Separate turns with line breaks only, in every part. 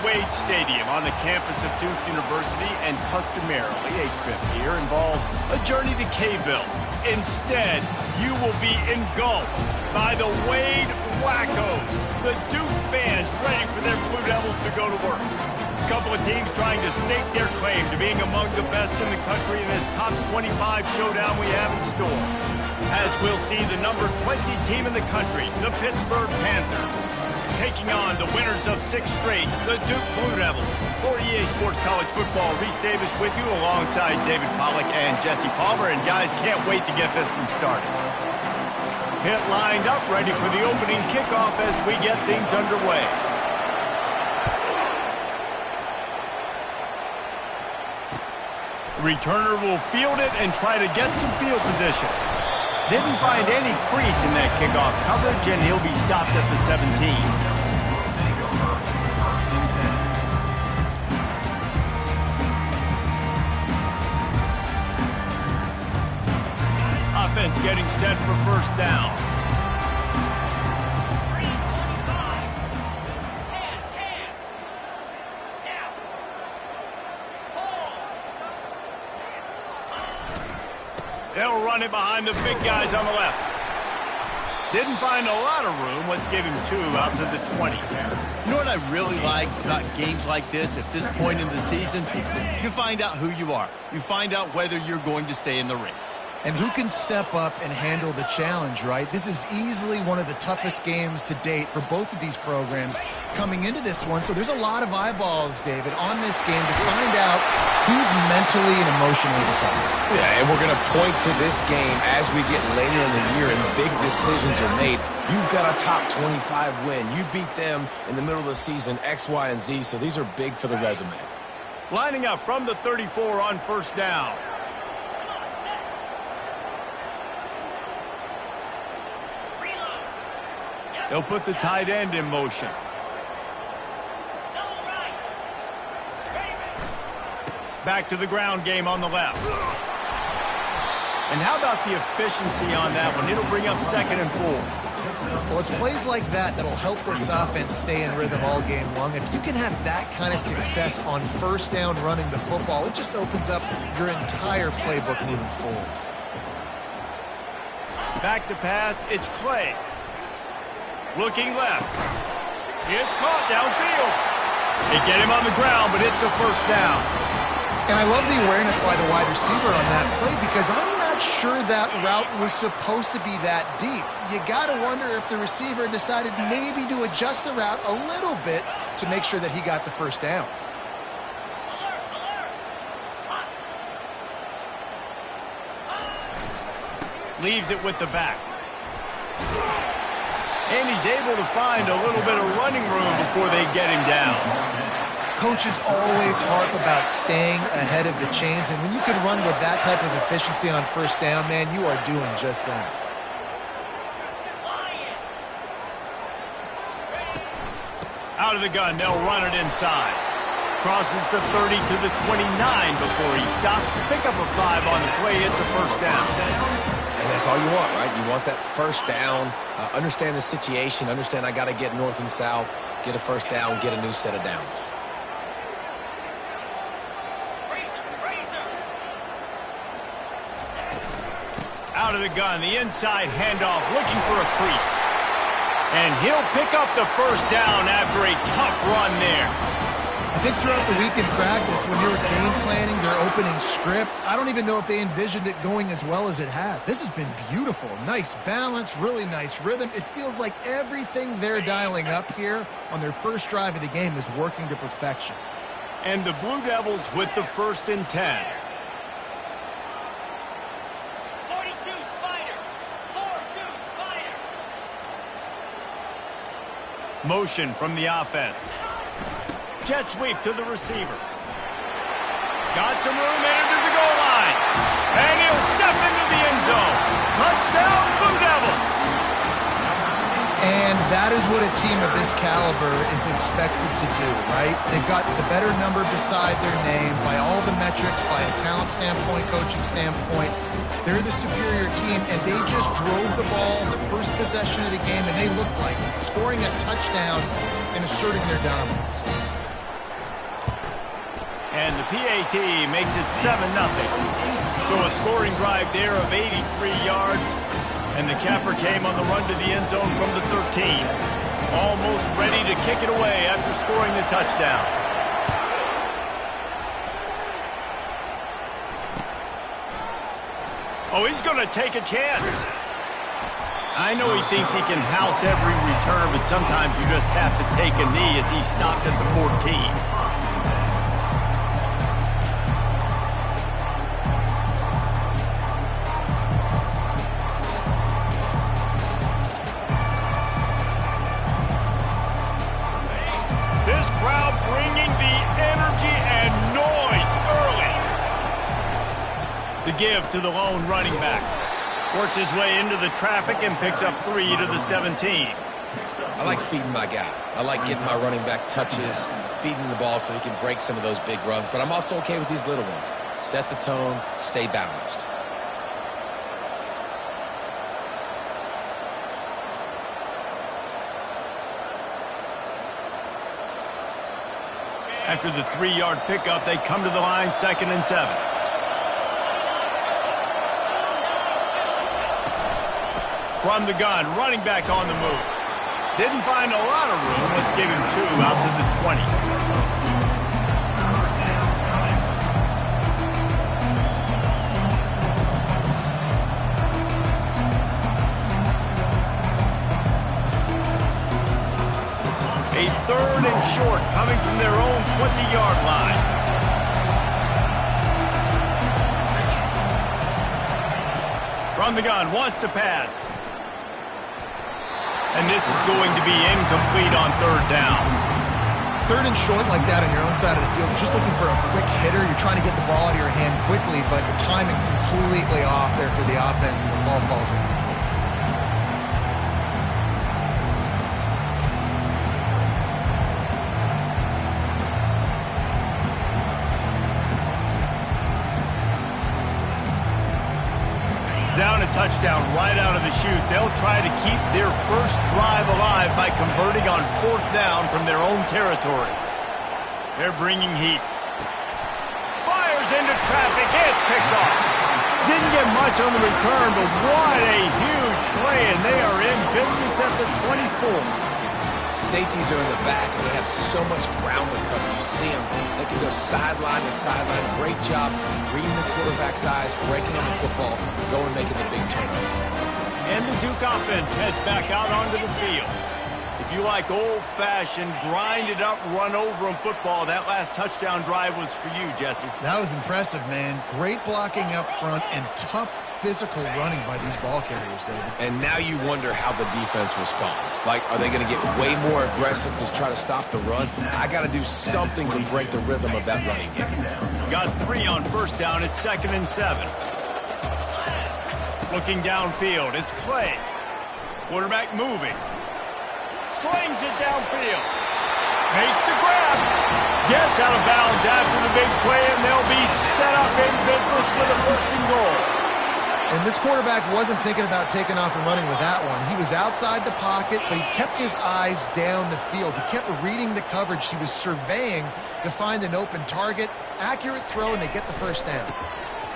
Wade Stadium on the campus of Duke University, and customarily a trip here involves a journey to K-Ville. Instead, you will be engulfed by the Wade Wackos, the Duke fans ready for their Blue Devils to go to work. A couple of teams trying to stake their claim to being among the best in the country in this top 25 showdown we have in store. As we'll see the number 20 team in the country, the Pittsburgh Panthers, taking on the winners of 6 straight, the Duke Blue Devils. For EA Sports College Football, Reese Davis with you alongside David Pollack and Jesse Palmer. And guys, can't wait to get this one started. Pitt lined up, ready for the opening kickoff as we get things underway. Returner will field it and try to get some field position. Didn't find any crease in that kickoff coverage, and he'll be stopped at the 17. Offense getting set for first down. They'll run it behind the big guys on the left. Didn't find a lot of room. Let's give him 2 out to the 20.
You know what I really like about games like this at this point in the season? You find out who you are. You find out whether you're going to stay in the race.
And who can step up and handle the challenge, right? This is easily one of the toughest games to date for both of these programs coming into this one. So there's a lot of eyeballs, David, on this game to find out who's mentally and emotionally the toughest.
Yeah, and we're going to point to this game as we get later in the year and big decisions are made. You've got a top 25 win. You beat them in the middle of the season, X, Y, and Z, so these are big for the resume.
Lining up from the 34 on first down. They'll put the tight end in motion. Back to the ground game on the left. And how about the efficiency on that one? It'll bring up 2nd and 4.
Well, it's plays like that that'll help this offense stay in rhythm all game long. If you can have that kind of success on first down running the football, it just opens up your entire playbook moving forward.
Back to pass, it's Clay. Looking left. It's caught downfield. They get him on the ground, but it's a first down.
And I love the awareness by the wide receiver on that play because I'm not sure that route was supposed to be that deep. You got to wonder if the receiver decided maybe to adjust the route a little bit to make sure that he got the first down.
Leaves it with the back. And he's able to find a little bit of running room before they get him down.
Coaches always harp about staying ahead of the chains, and when you can run with that type of efficiency on first down, man, you are doing just that.
Out of the gun, they'll run it inside. Crosses the 30 to the 29 before he stopped. Pick up a 5 on the play. It's a first down.
And that's all you want, right? You want that first down, understand the situation, understand I got to get north and south, get a first down, get a new set of downs.
Out of the gun, the inside handoff, looking for a crease. And he'll pick up the first down after a tough run there.
I think throughout the week in practice, when you were game planning their opening script, I don't even know if they envisioned it going as well as it has. This has been beautiful. Nice balance, really nice rhythm. It feels like everything they're dialing up here on their first drive of the game is working to perfection.
And the Blue Devils with the 1st and 10.
42 Spider. 4-2 Spider.
Motion from the offense. Jet sweep to the receiver. Got some room into the goal line. And he'll step into the end zone. Touchdown, Blue Devils.
And that is what a team of this caliber is expected to do, right? They've got the better number beside their name by all the metrics, by a talent standpoint, coaching standpoint. They're the superior team, and they just drove the ball in the first possession of the game, and they looked like scoring a touchdown and asserting their dominance.
And the PAT makes it 7-0. So a scoring drive there of 83 yards. And the capper came on the run to the end zone from the 13. Almost ready to kick it away after scoring the touchdown. Oh, he's going to take a chance. I know he thinks he can house every return, but sometimes you just have to take a knee as he stopped at the 14. Give to the lone running back. Works his way into the traffic and picks up 3 to the 17.
I like feeding my guy. I like getting my running back touches, feeding the ball so he can break some of those big runs, but I'm also okay with these little ones. Set the tone, stay balanced.
After the 3-yard pickup, they come to the line 2nd and 7. From the gun, running back on the move. Didn't find a lot of room. Let's give him 2 out to the 20. A 3rd and short coming from their own 20-yard line. From the gun, wants to pass. And this is going to be incomplete on 3rd down.
3rd and short like that on your own side of the field. You're just looking for a quick hitter. You're trying to get the ball out of your hand quickly, but the timing completely off there for the offense, and the ball falls incomplete.
Down a touchdown right out of the chute. They'll try to keep their first drive alive by converting on 4th down from their own territory. They're bringing heat. Fires into traffic. It's picked off. Didn't get much on the return, but what a huge play, and they are in business at the 24.
Safeties are in the back, and they have so much ground to cover. You see them. They can go sideline to sideline. Great job reading the quarterback's eyes, breaking on the football, going and making the big turnover.
And the Duke offense heads back out onto the field. If you like old-fashioned, grind-it-up, run-over-'em football, that last touchdown drive was for you, Jesse.
That was impressive, man. Great blocking up front and tough physical running by these ball carriers, David.
And now you wonder how the defense responds. Like, are they going to get way more aggressive to try to stop the run? I got to do something to break the rhythm of that running game.
Got 3 on 1st down. It's 2nd and 7. Looking downfield, it's Clay. Quarterback moving. Slings it downfield. Makes the grab. Gets out of bounds after the big play, and they'll be set up in business with a 1st and goal.
And this quarterback wasn't thinking about taking off and running with that one. He was outside the pocket, but he kept his eyes down the field. He kept reading the coverage. He was surveying to find an open target. Accurate throw, and they get the 1st down.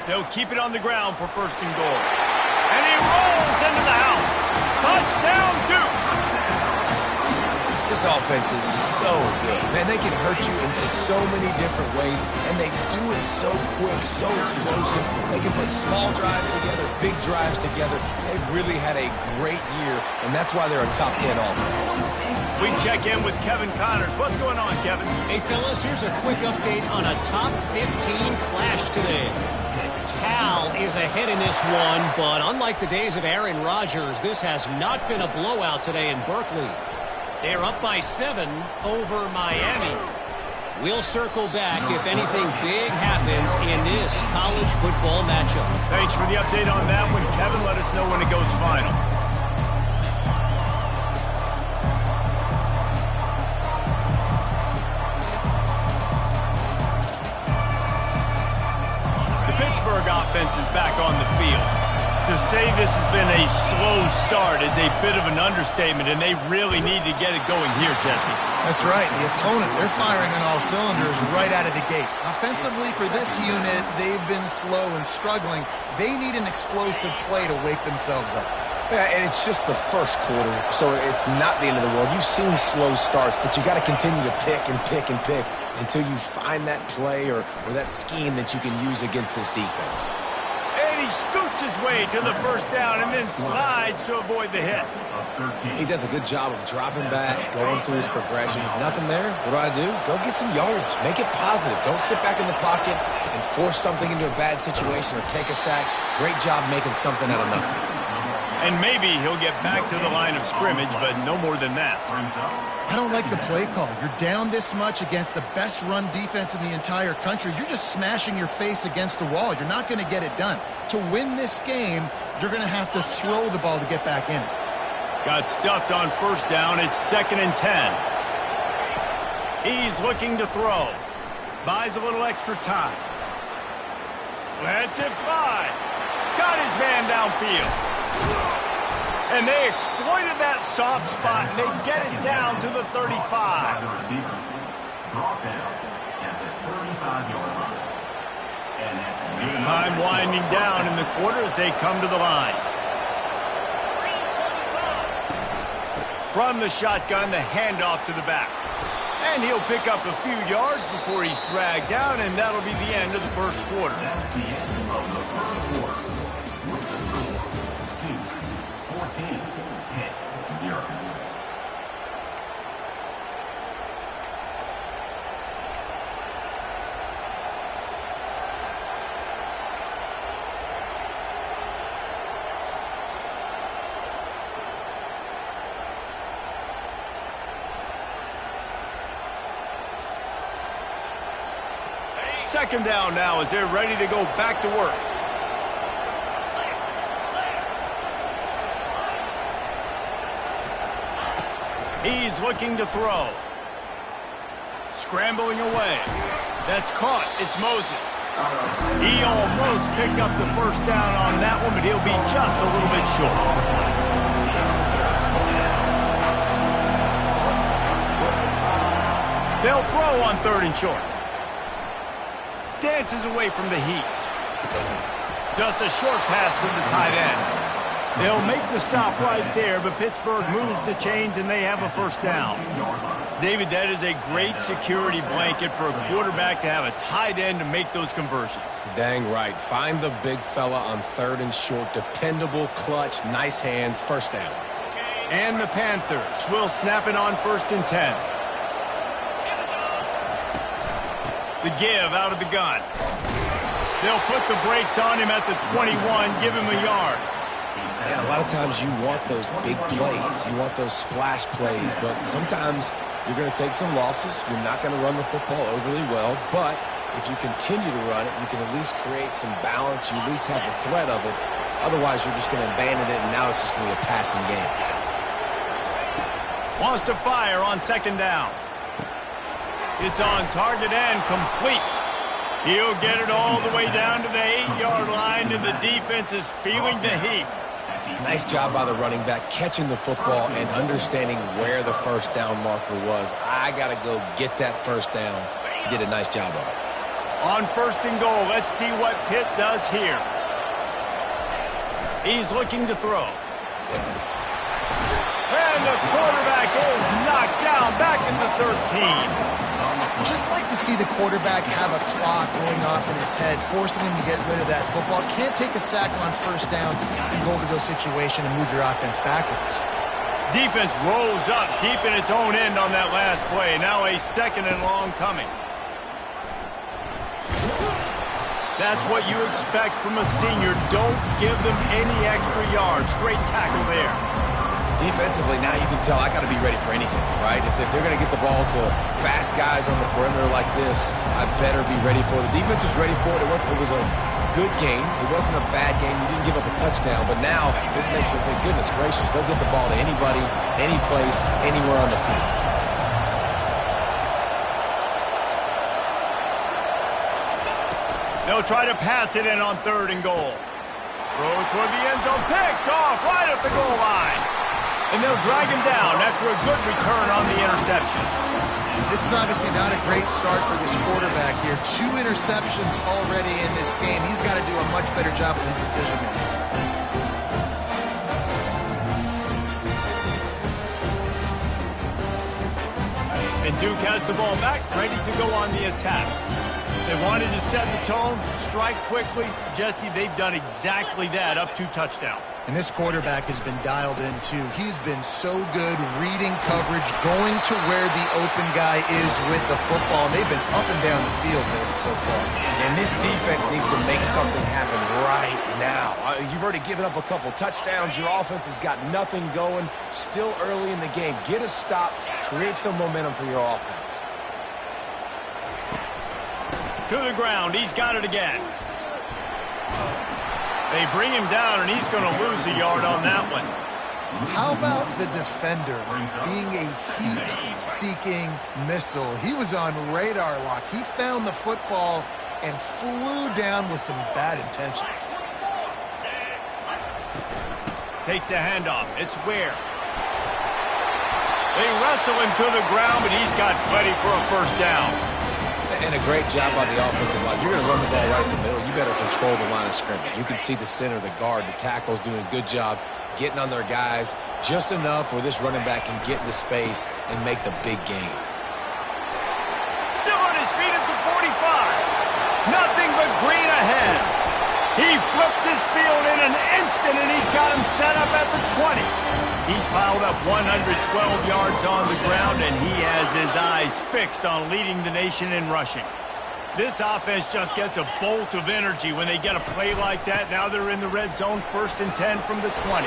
They'll keep it on the ground for 1st and goal. And he rolls into the house. Touchdown, Duke.
This offense is so good. Man, they can hurt you in so many different ways, and they do it so quick, so explosive. They can put small drives together, big drives together. They've really had a great year, and that's why they're a top 10 offense.
We check in with Kevin Connors. What's going on, Kevin?
Hey, fellas, here's a quick update on a top 15 clash today. Cal is ahead in this one, but unlike the days of Aaron Rodgers, this has not been a blowout today in Berkeley. They're up by 7 over Miami. We'll circle back if anything big happens in this college football matchup.
Thanks for the update on that one, Kevin. Let us know when it goes final. The Pittsburgh offense is back on the field. To say this has been a slow start is a bit of an understatement, and they really need to get it going here, Jesse.
That's right. The opponent, they're firing on all cylinders right out of the gate. Offensively, for this unit, they've been slow and struggling. They need an explosive play to wake themselves up.
Yeah, and it's just the first quarter, so it's not the end of the world. You've seen slow starts, but you got to continue to pick and pick and pick until you find that play or that scheme that you can use against this defense.
And he scoots his way to the first down and then slides to avoid the hit.
He does a good job of dropping back, going through his progressions. Nothing there. What do? Go get some yardage. Make it positive. Don't sit back in the pocket and force something into a bad situation or take a sack. Great job making something out of nothing.
And maybe he'll get back to the line of scrimmage, but no more than that.
I don't like the play call. You're down this much against the best run defense in the entire country. You're just smashing your face against the wall. You're not going to get it done. To win this game, you're going to have to throw the ball to get back in it.
Got stuffed on first down. It's 2nd and 10. He's looking to throw. Buys a little extra time. Lets it fly. Got his man downfield. And they exploited that soft spot, and they get it down to the 35. Time winding down in the quarter as they come to the line. From the shotgun, the handoff to the back. And he'll pick up a few yards before he's dragged down, and that'll be the end of the first quarter.
That's the end of the first quarter. With the score, 14, Pitt 0.
Second down now as they're ready to go back to work. He's looking to throw. Scrambling away. That's caught. It's Moses. He almost picked up the first down on that one, but he'll be just a little bit short. They'll throw on 3rd and short. Dances away from the heat. Just a short pass to the tight end. They'll make the stop right there, but Pittsburgh moves the chains and they have a first down. David, that is a great security blanket for a quarterback to have a tight end to make those conversions.
Dang right. Find the big fella on 3rd and short. Dependable, clutch, nice hands, first down.
And the Panthers will snap it on 1st and 10. The give out of the gun. They'll put the brakes on him at the 21, give him a yard.
Yeah, a lot of times you want those big plays. You want those splash plays, but sometimes you're going to take some losses. You're not going to run the football overly well, but if you continue to run it, you can at least create some balance. You at least have the threat of it. Otherwise, you're just going to abandon it, and now it's just going to be a passing game.
Wants to fire on 2nd down. It's on target and complete. He'll get it all the way down to the 8-yard line, and the defense is feeling the heat.
Nice job by the running back, catching the football and understanding where the first down marker was. I got to go get that first down. He did a nice job of it.
On 1st and goal, let's see what Pitt does here. He's looking to throw. And the quarterback is knocked down back in the 13.
Just like to see the quarterback have a clock going off in his head, forcing him to get rid of that football. Can't take a sack on 1st down and goal-to-go situation and move your offense backwards.
Defense rolls up deep in its own end on that last play. Now a 2nd and long coming. That's what you expect from a senior. Don't give them any extra yards. Great tackle there.
Defensively, now you can tell I got to be ready for anything, right? If they're going to get the ball to fast guys on the perimeter like this, I better be ready for it. The defense was ready for it. It was a good game. It wasn't a bad game. You didn't give up a touchdown. But now this makes me think, goodness gracious, they'll get the ball to anybody, any place, anywhere on the field.
They'll try to pass it in on 3rd and goal. Throw toward the end zone, picked off right at the goal line. And they'll drag him down after a good return on the interception.
This is obviously not a great start for this quarterback here. 2 interceptions already in this game. He's got to do a much better job with his decision-making.
And Duke has the ball back, ready to go on the attack. They wanted to set the tone, strike quickly. Jesse, they've done exactly that, up 2 touchdowns.
And this quarterback has been dialed in, too. He's been so good reading coverage, going to where the open guy is with the football. And they've been up and down the field there so far.
And this defense needs to make something happen right now. You've already given up a couple touchdowns. Your offense has got nothing going. Still early in the game. Get a stop. Create some momentum for your offense.
To the ground. He's got it again. They bring him down, and he's going to lose a yard on that one.
How about the defender being a heat-seeking missile? He was on radar lock. He found the football and flew down with some bad intentions.
Takes the handoff. It's Ware. They wrestle him to the ground, but he's got plenty for a first down.
And a great job by the offensive line. You're going to run the ball right in the middle. You better control the line of scrimmage. You can see the center, the guard, the tackles doing a good job getting on their guys just enough where this running back can get into space and make the big game.
Still on his feet at the 45. Nothing but green ahead. He flips his field in an instant, and he's got him set up at the 20. He's piled up 112 yards on the ground, and he has his eyes fixed on leading the nation in rushing. This offense just gets a bolt of energy when they get a play like that. Now they're in the red zone, 1st and 10 from the 20.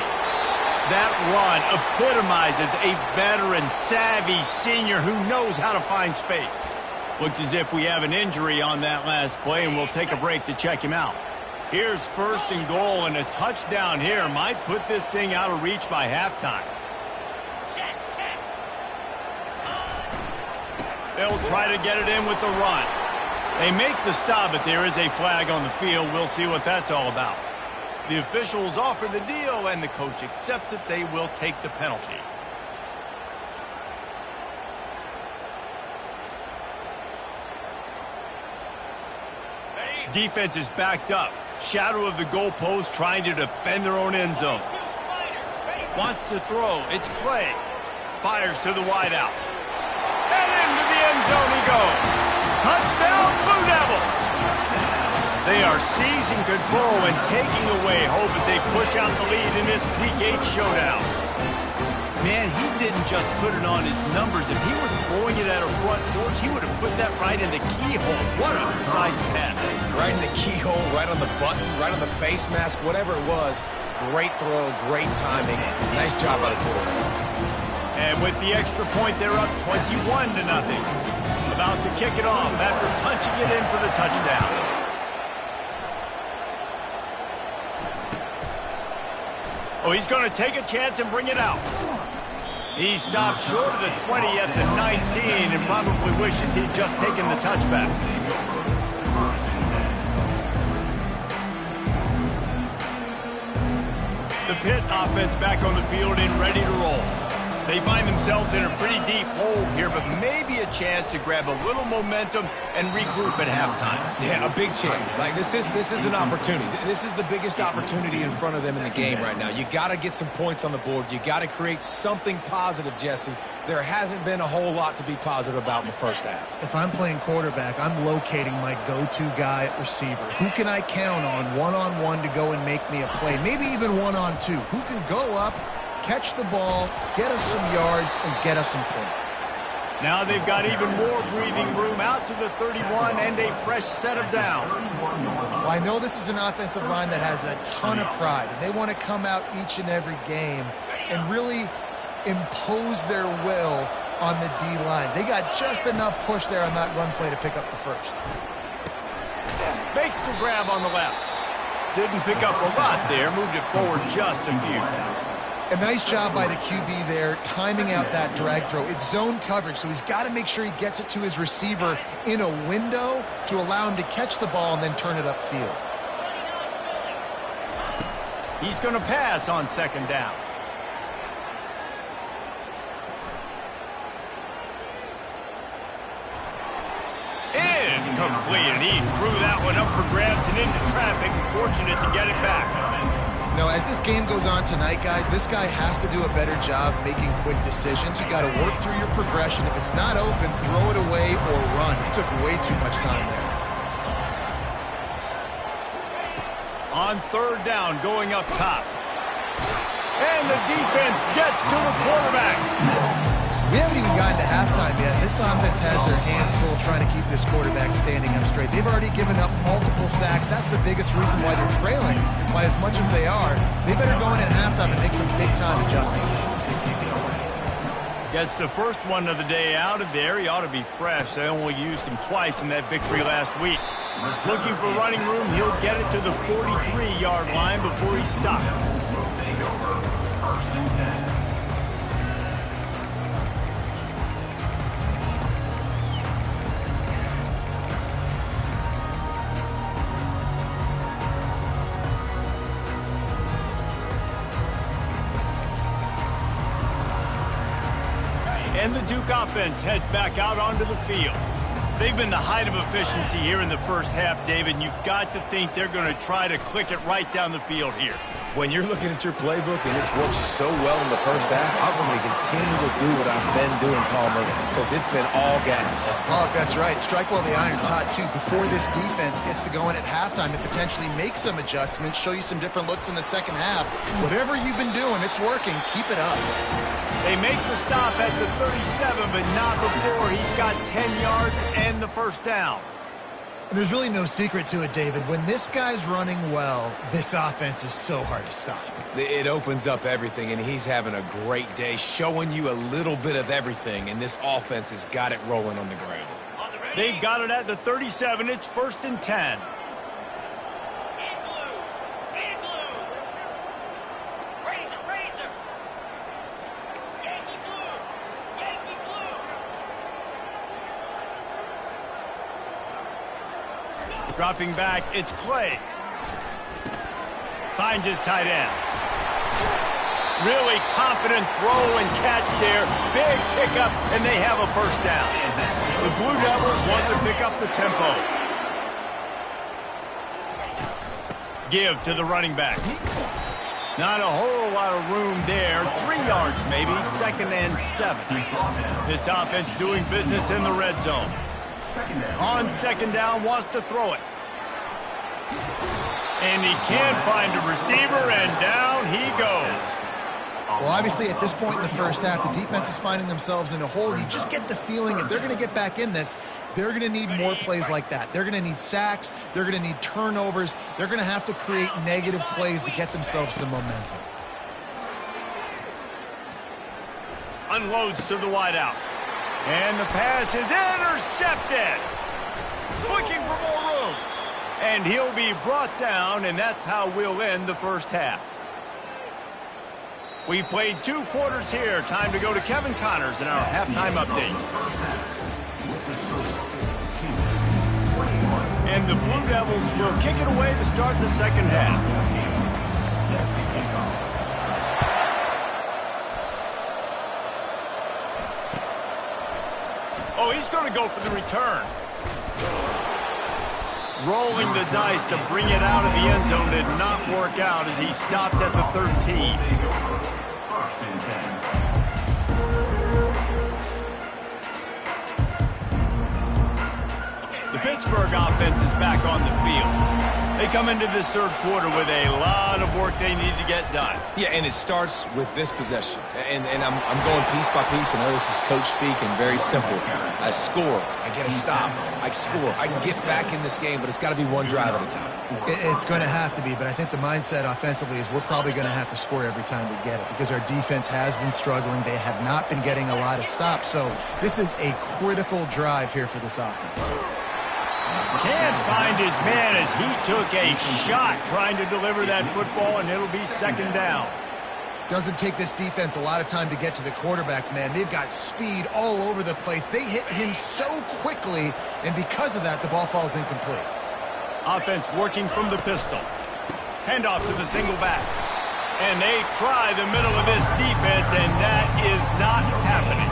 That run epitomizes a veteran, savvy senior who knows how to find space. Looks as if we have an injury on that last play, and we'll take a break to check him out. Here's 1st and goal, and a touchdown here might put this thing out of reach by halftime. They'll try to get it in with the run. They make the stop, but there is a flag on the field. We'll see what that's all about. The officials offer the deal, and the coach accepts it. They will take the penalty. Defense is backed up. Shadow of the goalpost, trying to defend their own end zone. Wants to throw. It's Clay. Fires to the wideout. And into the end zone he goes. Touchdown, Blue Devils. They are seizing control and taking away hope as they push out the lead in this Week 8 showdown. Man, he didn't just put it on his numbers. If he were throwing it at a front porch, he would have put that right in the keyhole. What a precise pass.
Right in the keyhole, right on the button, right on the face mask, whatever it was. Great throw, great timing. Nice job by the quarterback.
And with the extra point, they're up 21-0. About to kick it off after punching it in for the touchdown. Oh, he's going to take a chance and bring it out. He stopped short of the 20 at the 19 and probably wishes he'd just taken the touchback. The Pitt offense back on the field and ready to roll. They find themselves in a pretty deep hole here, but maybe a chance to grab a little momentum and regroup at halftime.
Yeah, a big chance. Like this is an opportunity. This is the biggest opportunity in front of them in the game right now. You got to get some points on the board. You got to create something positive, Jesse. There hasn't been a whole lot to be positive about in the first half.
If I'm playing quarterback, I'm locating my go-to guy at receiver. Who can I count on one-on-one to go and make me a play? Maybe even one-on-two. Who can go up, catch the ball, get us some yards, and get us some points.
Now they've got even more breathing room out to the 31 and a fresh set of downs.
Well, I know this is an offensive line that has a ton of pride, and they want to come out each and every game and really impose their will on the D-line. They got just enough push there on that run play to pick up the first.
Makes the grab on the left. Didn't pick up a lot there, moved it forward just a few.
A nice job by the QB there, timing out that drag throw. It's zone coverage, so he's got to make sure he gets it to his receiver in a window to allow him to catch the ball and then turn it upfield.
He's going to pass on second down. Incomplete, and he threw that one up for grabs and into traffic. Fortunate to get it back.
You know, as this game goes on tonight, guys, this guy has to do a better job making quick decisions. You got to work through your progression. If it's not open, throw it away or run. He took way too much time there.
On third down, going up top. And the defense gets to the quarterback.
We haven't even gotten to halftime yet. This offense has their hands full trying to keep this quarterback standing up straight. They've already given up multiple sacks. That's the biggest reason why they're trailing by as much as they are. They better go in at halftime and make some big-time adjustments.
Gets the first one of the day out of there. He ought to be fresh. They only used him twice in that victory last week. Looking for running room. He'll get it to the 43-yard line before he stopped.
Will take over first and 10.
And the Duke offense heads back out onto the field. They've been the height of efficiency here in the first half, David, and you've got to think they're going to try to click it right down the field here.
When you're looking at your playbook and it's worked so well in the first half, I'm going to continue to do what I've been doing, Palmer, because it's been all gas.
Oh, that's right. Strike while the iron's hot, too. Before this defense gets to go in at halftime and potentially make some adjustments, show you some different looks in the second half. Whatever you've been doing, it's working. Keep it up.
They make the stop at the 37, but not before he's got 10 yards and the first down.
There's really no secret to it, David. When this guy's running well, this offense is so hard to stop.
It opens up everything, and he's having a great day, showing you a little bit of everything, and this offense has got it rolling on the ground.
They've got it at the 37. It's first and 10. Dropping back, it's Clay. Finds his tight end. Really confident throw and catch there. Big pickup, and they have a first down. The Blue Devils want to pick up the tempo. Give to the running back. Not a whole lot of room there. 3 yards maybe, second and 7. This offense doing business in the red zone. On second down, wants to throw it. And he can't find a receiver, and down he goes.
Well, obviously, at this point in the first half, the defense is finding themselves in a hole. You just get the feeling if they're going to get back in this, they're going to need more plays like that. They're going to need sacks. They're going to need turnovers. They're going to have to create negative plays to get themselves some momentum.
Unloads to the wideout. And the pass is intercepted. Looking for more room. And he'll be brought down, and that's how we'll end the first half. We've played 2 quarters here. Time to go to Kevin Connors in our halftime update. And the Blue Devils will kick it away to start the second half. Oh, he's going to go for the return. Rolling the dice to bring it out of the end zone did not work out as he stopped at the 13.
First and 10.
The Pittsburgh offense is back on the field. They come into this third quarter with a lot of work they need to get done.
Yeah, and it starts with this possession. And I'm going piece by piece. I know this is coach speak and very simple. I score. I get a stop. I score. I can get back in this game, but it's got to be one drive at a time.
It's going to have to be, but I think the mindset offensively is we're probably going to have to score every time we get it because our defense has been struggling. They have not been getting a lot of stops. So this is a critical drive here for this offense.
Can't find his man as he took a shot trying to deliver that football, and it'll be second down.
Doesn't take this defense a lot of time to get to the quarterback, man. They've got speed all over the place. They hit him so quickly, and because of that, the ball falls incomplete.
Offense working from the pistol. Handoff to the single back. And they try the middle of this defense, and that is not happening.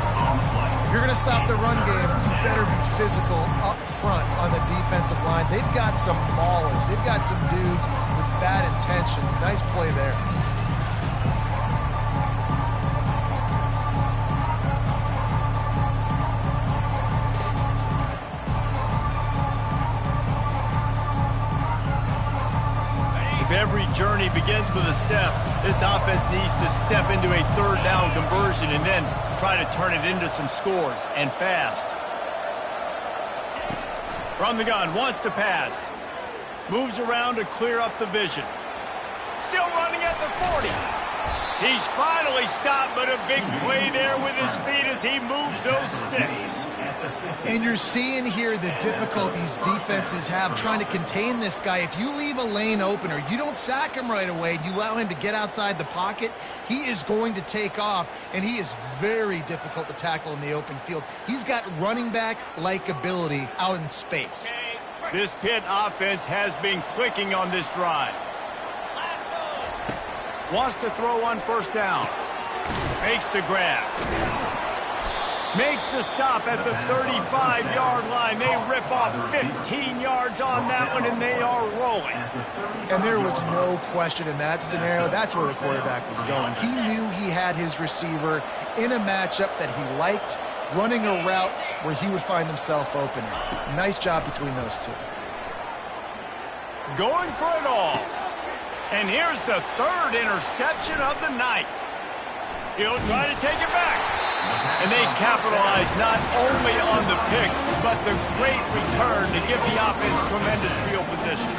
If you're going to stop the run game, better be physical up front on the defensive line. They've got some maulers. They've got some dudes with bad intentions. Nice play there.
If every journey begins with a step, this offense needs to step into a third down conversion and then try to turn it into some scores, and fast. From the gun, wants to pass. Moves around to clear up the vision. Still running at the 40. He's finally stopped, but a big play there with his feet as he moves those sticks.
And you're seeing here the difficulties defenses have trying to contain this guy. If you leave a lane open or you don't sack him right away, you allow him to get outside the pocket, he is going to take off, and he is very difficult to tackle in the open field. He's got running back-like ability out in space.
This Pitt offense has been clicking on this drive. Wants to throw on first down. Makes the grab. Makes the stop at the 35-yard line. They rip off 15 yards on that one, and they are rolling.
And there was no question in that scenario. That's where the quarterback was going. He knew he had his receiver in a matchup that he liked, running a route where he would find himself open. Nice job between those two.
Going for it all. And here's the third interception of the night. He'll try to take it back. And they capitalize not only on the pick, but the great return to give the offense tremendous field position.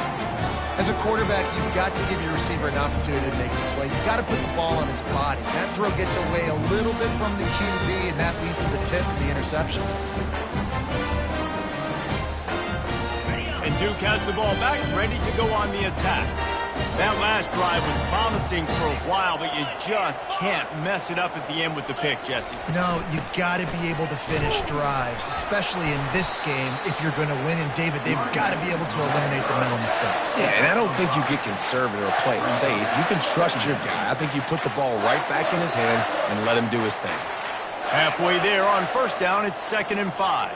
As a quarterback, you've got to give your receiver an opportunity to make the play. You've got to put the ball on his body. That throw gets away a little bit from the QB, and that leads to the tip of the interception.
And Duke has the ball back, ready to go on the attack. That last drive was promising for a while, but you just can't mess it up at the end with the pick, Jesse.
No, you got to be able to finish drives, especially in this game. If you're going to win, and David, they've got to be able to eliminate the mental mistakes.
Yeah, and I don't think you get conservative or play it safe. You can trust your guy. I think you put the ball right back in his hands and let him do his thing.
Halfway there on first down, it's 2nd and 5.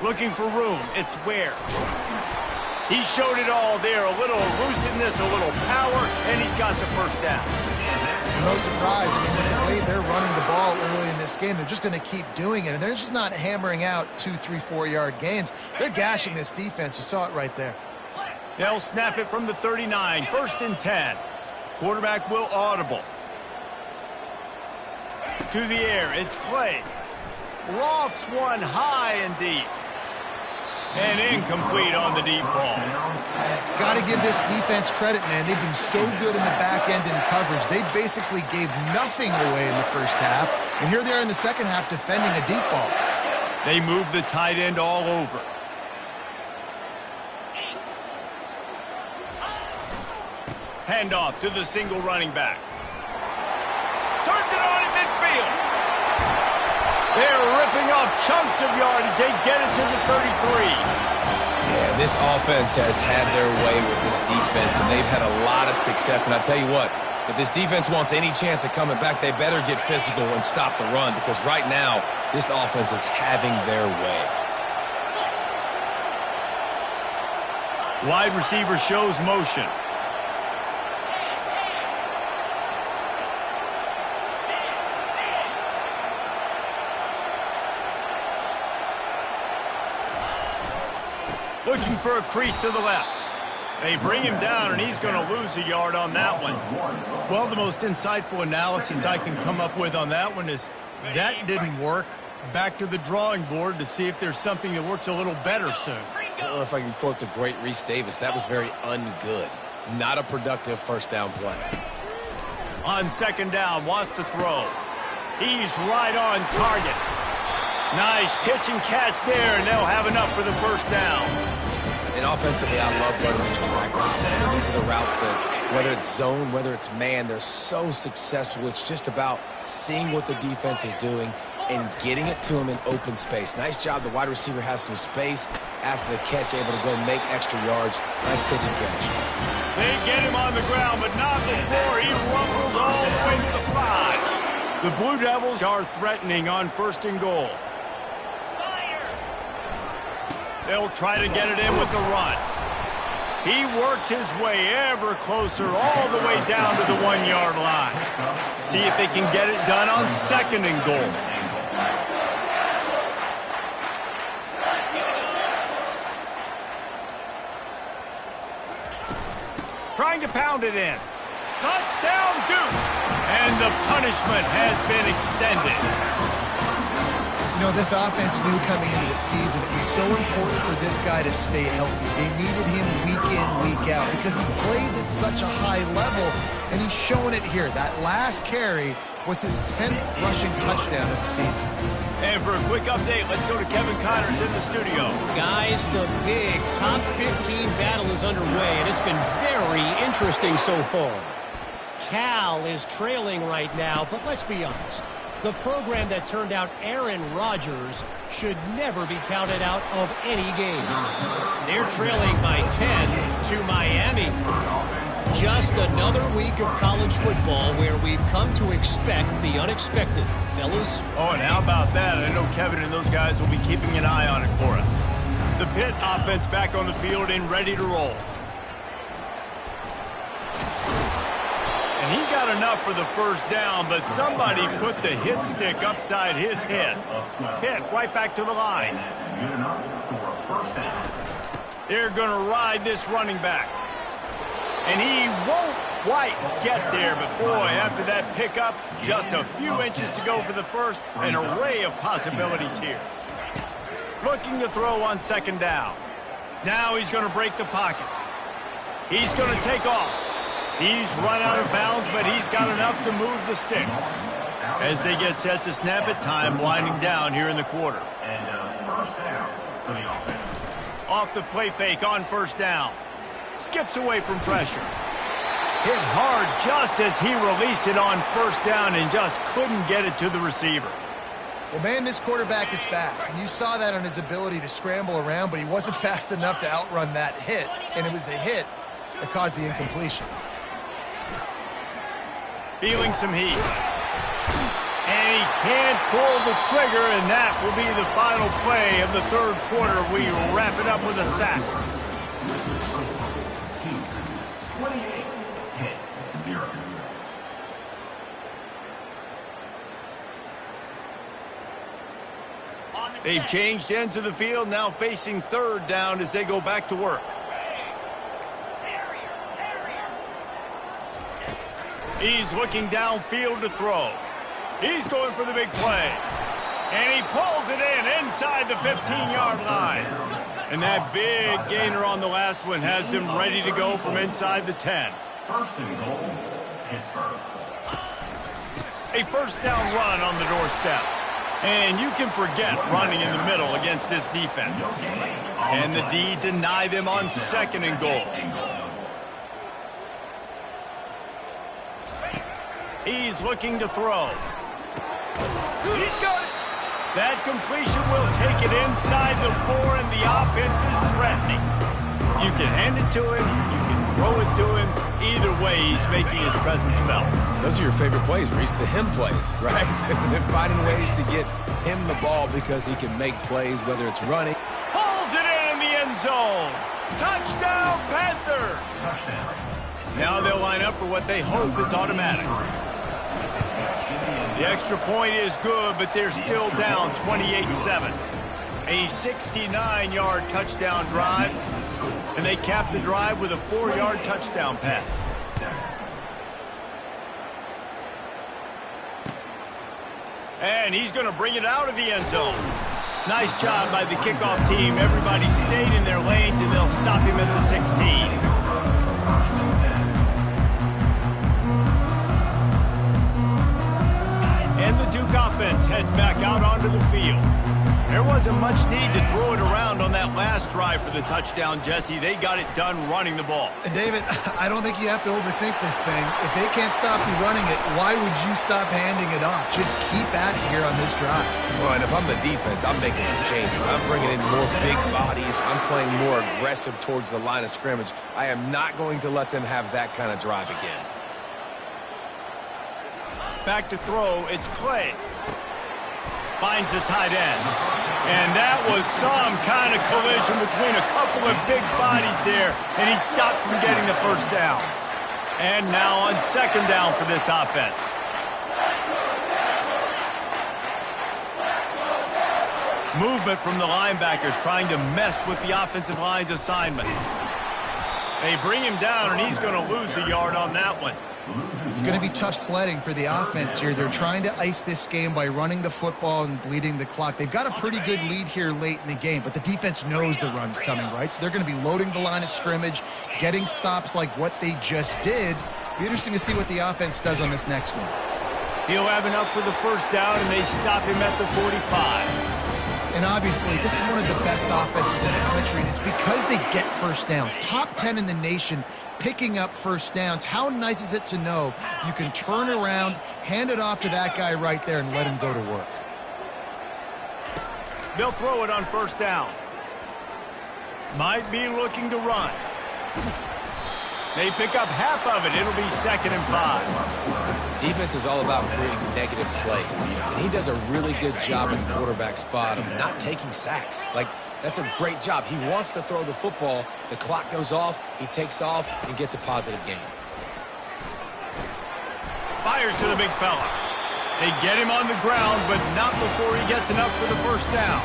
Looking for room, it's Ware. He showed it all there, a little elusiveness, a little power, and he's got the first down.
No surprise. I mean, the way they're running the ball early in this game, they're just going to keep doing it, and they're just not hammering out 2, 3, 4-yard gains. They're gashing this defense. You saw it right there.
They'll snap it from the 39, 1st and 10. Quarterback will audible. To the air, it's Clay. Lofts one high and deep. And incomplete on the deep ball.
Got to give this defense credit, man. They've been so good in the back end in coverage. They basically gave nothing away in the first half. And here they are in the second half defending a deep ball.
They move the tight end all over. Handoff to the single running back. Turns it on in midfield. They're ripping off chunks of yardage. They get it to the 33.
Yeah, this offense has had their way with this defense, and they've had a lot of success. And I tell you what, if this defense wants any chance of coming back, they better get physical and stop the run, because right now, this offense is having their way.
Wide receiver shows motion. Looking for a crease to the left. They bring him down, and he's going to lose a yard on that one. Well, the most insightful analysis I can come up with on that one is that didn't work. Back to the drawing board to see if there's something that works a little better soon.
Or if I can quote the great Reese Davis, that was very ungood. Not a productive first down play.
On 2nd down, wants to throw. He's right on target. Nice pitch and catch there, and they'll have enough for the first down.
And offensively, I love running these drag routes. I mean, these are the routes that, whether it's zone, whether it's man, they're so successful. It's just about seeing what the defense is doing and getting it to them in open space. Nice job. The wide receiver has some space after the catch, able to go make extra yards. Nice pitch and catch.
They get him on the ground, but not before he rumbles all the way to the 5. The Blue Devils are threatening on 1st and goal. They'll try to get it in with the run. He works his way ever closer all the way down to the 1-yard line. See if they can get it done on 2nd and goal. Trying to pound it in. Touchdown, Duke! And the punishment has been extended.
You know, this offense knew coming into the season it was so important for this guy to stay healthy. They needed him week in, week out because he plays at such a high level, and he's showing it here. That last carry was his 10th rushing touchdown of the season.
And for a quick update, let's go to Kevin Connors in the studio.
Guys, the big top 15 battle is underway, and it's been very interesting so far. Cal is trailing right now, but let's be honest. The program that turned out Aaron Rodgers should never be counted out of any game. They're trailing by 10 to Miami. Just another week of college football where we've come to expect the unexpected, fellas.
Oh, and how about that? I know Kevin and those guys will be keeping an eye on it for us. The Pitt offense back on the field and ready to roll. And he got enough for the first down, but somebody put the hit stick upside his head. Pitt right back to the line. They're going to ride this running back. And he won't quite get there, but boy, after that pickup, just a few inches to go for the first. An array of possibilities here. Looking to throw on 2nd down. Now he's going to break the pocket. He's going to take off. He's run out of bounds, but he's got enough to move the sticks. As they get set to snap it, time winding down here in the quarter.
And first down for the offense.
Off the play fake on 1st down. Skips away from pressure. Hit hard just as he released it on 1st down and just couldn't get it to the receiver.
Well, man, this quarterback is fast, and you saw that on his ability to scramble around, but he wasn't fast enough to outrun that hit, and it was the hit that caused the incompletion.
Feeling some heat. And he can't pull the trigger, and that will be the final play of the 3rd quarter. We will wrap it up with a sack.
28-0.
They've changed ends of the field, now facing 3rd down as they go back to work. He's looking downfield to throw. He's going for the big play. And he pulls it in inside the 15-yard line. And that big gainer on the last one has him ready to go from inside the 10.
1st and goal, Pittsburgh.
A 1st down run on the doorstep. And you can forget running in the middle against this defense. Can the D deny them on 2nd and goal? He's looking to throw. He's got it. That completion will take it inside the 4, and the offense is threatening. You can hand it to him. You can throw it to him. Either way, he's making his presence felt.
Those are your favorite plays, Reese, the him plays, right? Finding ways to get him the ball because he can make plays, whether it's running.
Pulls it in the end zone. Touchdown, Panthers.
Touchdown.
Now they'll line up for what they hope is automatic. The extra point is good, but they're still down 28-7. A 69-yard touchdown drive, and they cap the drive with a 4-yard touchdown pass. And he's going to bring it out of the end zone. Nice job by the kickoff team. Everybody stayed in their lanes, and they'll stop him at the 16. And the Duke offense heads back out onto the field. There wasn't much need to throw it around on that last drive for the touchdown, Jesse. They got it done running the ball.
And David, I don't think you have to overthink this thing. If they can't stop you running it, why would you stop handing it off? Just keep at it here on this drive.
Well, and if I'm the defense, I'm making some changes. I'm bringing in more big bodies. I'm playing more aggressive towards the line of scrimmage. I am not going to let them have that kind of drive again.
Back to throw, it's Clay. Finds the tight end. And that was some kind of collision between a couple of big bodies there, and he stopped from getting the first down. And now on second down for this offense. Movement from the linebackers trying to mess with the offensive line's assignments. They bring him down, and he's going to lose a yard on that one.
It's going to be tough sledding for the offense here. They're trying to ice this game by running the football and bleeding the clock. They've got a pretty good lead here late in the game, but the defense knows the run's coming, right? So they're going to be loading the line of scrimmage, getting stops like what they just did. Be interesting to see what the offense does on this next one.
He'll have enough for the first down, and they stop him at the 45.
And obviously, this is one of the best offenses in the country, and it's because they get first downs. Top 10 in the nation picking up first downs. How nice is it to know you can turn around, hand it off to that guy right there, and let him go to work?
They'll throw it on first down. Might be looking to run. They pick up half of it. It'll be 2nd and 5.
Defense is all about creating negative plays, and he does a really good job in the quarterback spot of not taking sacks. Like, that's a great job. He wants to throw the football. The clock goes off. He takes off and gets a positive gain.
Fires to the big fella. They get him on the ground, but not before he gets enough for the first down.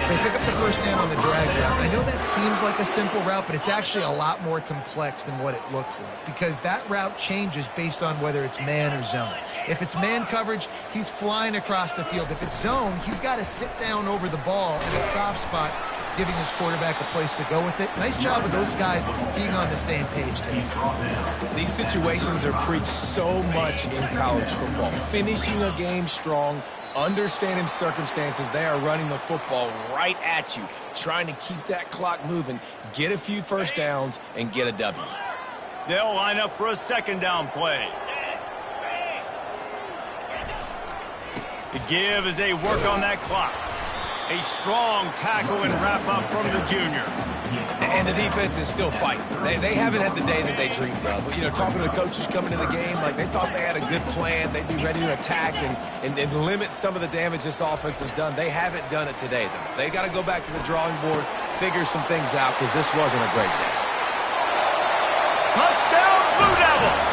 They pick up the first down on the drag route. I know that seems like a simple route, but it's actually a lot more complex than what it looks like because that route changes based on whether it's man or zone. If it's man coverage, he's flying across the field. If it's zone, he's got to sit down over the ball in a soft spot, giving his quarterback a place to go with it. Nice job of those guys being on the same page there.
These situations are preached so much in college football. Finishing a game strong, understanding circumstances. They are running the football right at you, trying to keep that clock moving, get a few first downs, and get a W.
They'll line up for a second down play. The give as they work on that clock. A strong tackle and wrap up from the junior.
And the defense is still fighting. They haven't had the day that they dreamed of. But, you know, talking to the coaches coming into the game, like they thought they had a good plan. They'd be ready to attack and limit some of the damage this offense has done. They haven't done it today, though. They got to go back to the drawing board, figure some things out, because this wasn't a great day.
Touchdown, Blue Devils!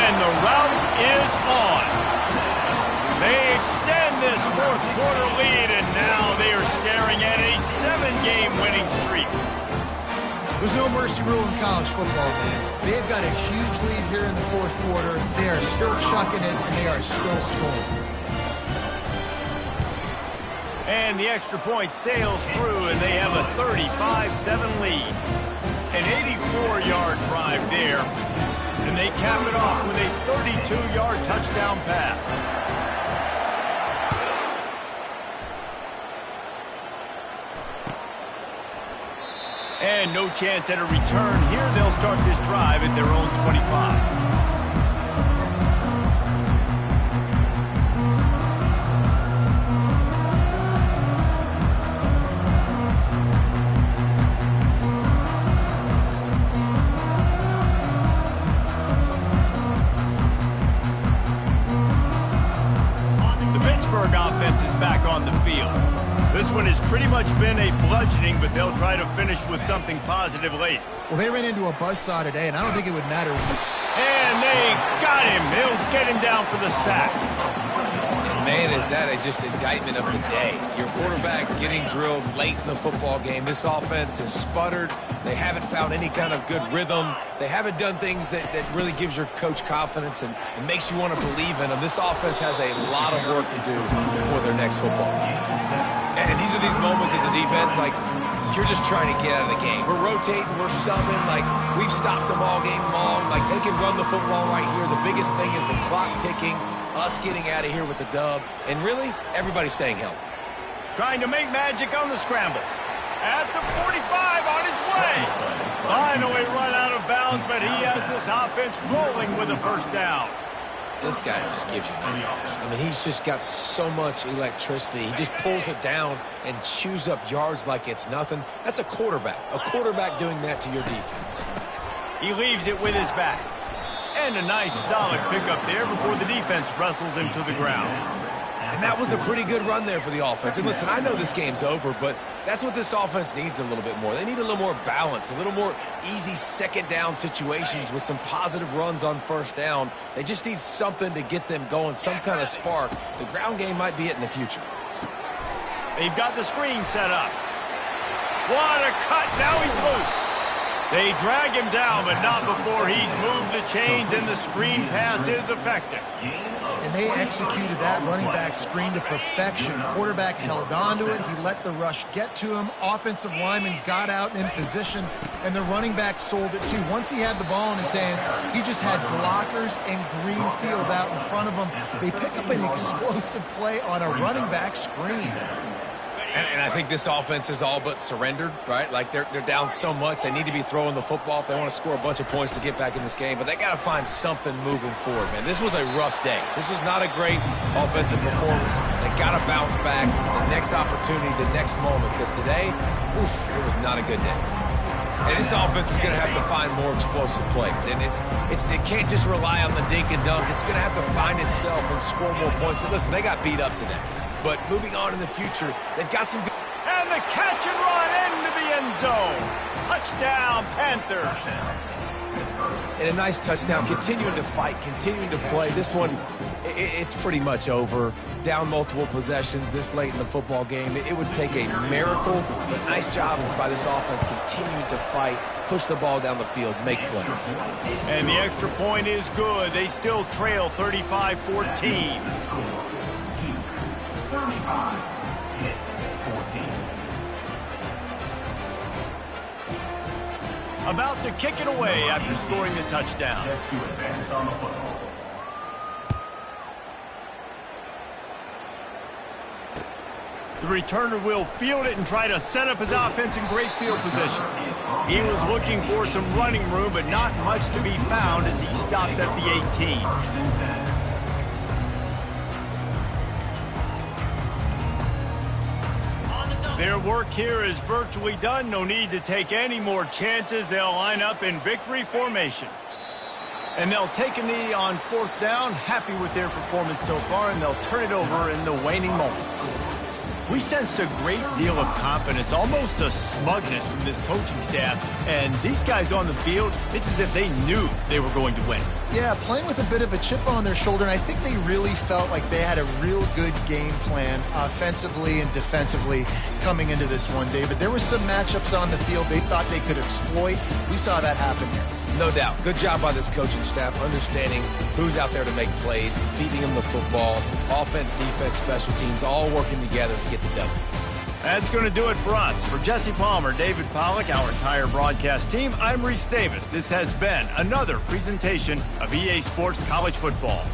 And the route is on. They extend this fourth quarter lead, and now they are staring at a 7-game winning streak.
There's no mercy rule in college football, man. They've got a huge lead here in the fourth quarter. They are still chucking it, and they are still scoring.
And the extra point sails through, and they have a 35-7 lead. An 84-yard drive there, and they cap it off with a 32-yard touchdown pass. And no chance at a return here. They'll start this drive at their own 25. The Pittsburgh offense is back on the field. This one has pretty much been a bludgeoning, but they'll try to finish with something positive late.
Well, they ran into a buzzsaw today, and I don't think it would matter.
And they got him. They'll get him down for the sack.
And man, is that just indictment of the day. Your quarterback getting drilled late in the football game. This offense has sputtered. They haven't found any kind of good rhythm. They haven't done things that really gives your coach confidence and makes you want to believe in them. This offense has a lot of work to do before their next football game. And these are these moments as a defense, like, you're just trying to get out of the game. We're rotating, we're subbing, like, we've stopped them all game long. Like, they can run the football right here. The biggest thing is the clock ticking, us getting out of here with the dub, and really, everybody staying healthy.
Trying to make magic on the scramble. At the 45 on his way. Finally run out of bounds, but he has this offense rolling with a first down.
This guy just gives you nightmares. I mean, he's just got so much electricity. He just pulls it down and chews up yards like it's nothing. That's a quarterback. A quarterback doing that to your defense.
He leaves it with his back. And a nice solid pickup there before the defense wrestles him to the ground.
And that was a pretty good run there for the offense. And listen, I know this game's over, but that's what this offense needs a little bit more. They need a little more balance, a little more easy second down situations with some positive runs on first down. They just need something to get them going, some kind of spark. The ground game might be it in the future.
They've got the screen set up. What a cut. Now he's loose. They drag him down, but not before he's moved the chains, and the screen pass is effective.
And they executed that running back screen to perfection. Quarterback held on to it. He let the rush get to him. Offensive lineman got out and in position, and the running back sold it too. Once he had the ball in his hands, he just had blockers and green field out in front of him. They pick up an explosive play on a running back screen.
And I think this offense is all but surrendered, right? Like they're down so much. They need to be throwing the football if they want to score a bunch of points to get back in this game. But they got to find something moving forward, man. This was a rough day. This was not a great offensive performance. They got to bounce back the next opportunity, the next moment. Because today, it was not a good day. And this offense is going to have to find more explosive plays. And it can't just rely on the dink and dunk. It's going to have to find itself and score more points. And listen, they got beat up today. But moving on in the future, they've got some good...
And the catch and run into the end zone. Touchdown, Panthers.
And a nice touchdown, continuing to fight, continuing to play. This one, it's pretty much over. Down multiple possessions this late in the football game. It would take a miracle, but nice job by this offense continuing to fight, push the ball down the field, make plays.
And the extra point is good. They still trail 35-14.
35, Pitt, 14.
About to kick it away after scoring the touchdown.
Set to advance on the football.
The returner will field it and try to set up his offense in great field position. He was looking for some running room, but not much to be found as he stopped at the 18. Their work here is virtually done. No need to take any more chances. They'll line up in victory formation. And they'll take a knee on fourth down. Happy with their performance so far, and they'll turn it over in the waning moments. We sensed a great deal of confidence, almost a smugness from this coaching staff. And these guys on the field, it's as if they knew they were going to win.
Yeah, playing with a bit of a chip on their shoulder, and I think they really felt like they had a real good game plan offensively and defensively coming into this one, David. There were some matchups on the field they thought they could exploit. We saw that happen here.
No doubt. Good job by this coaching staff, understanding who's out there to make plays, feeding them the football, offense, defense, special teams, all working together to get the W.
That's going to do it for us. For Jesse Palmer, David Pollack, our entire broadcast team, I'm Reese Davis. This has been another presentation of EA Sports College Football.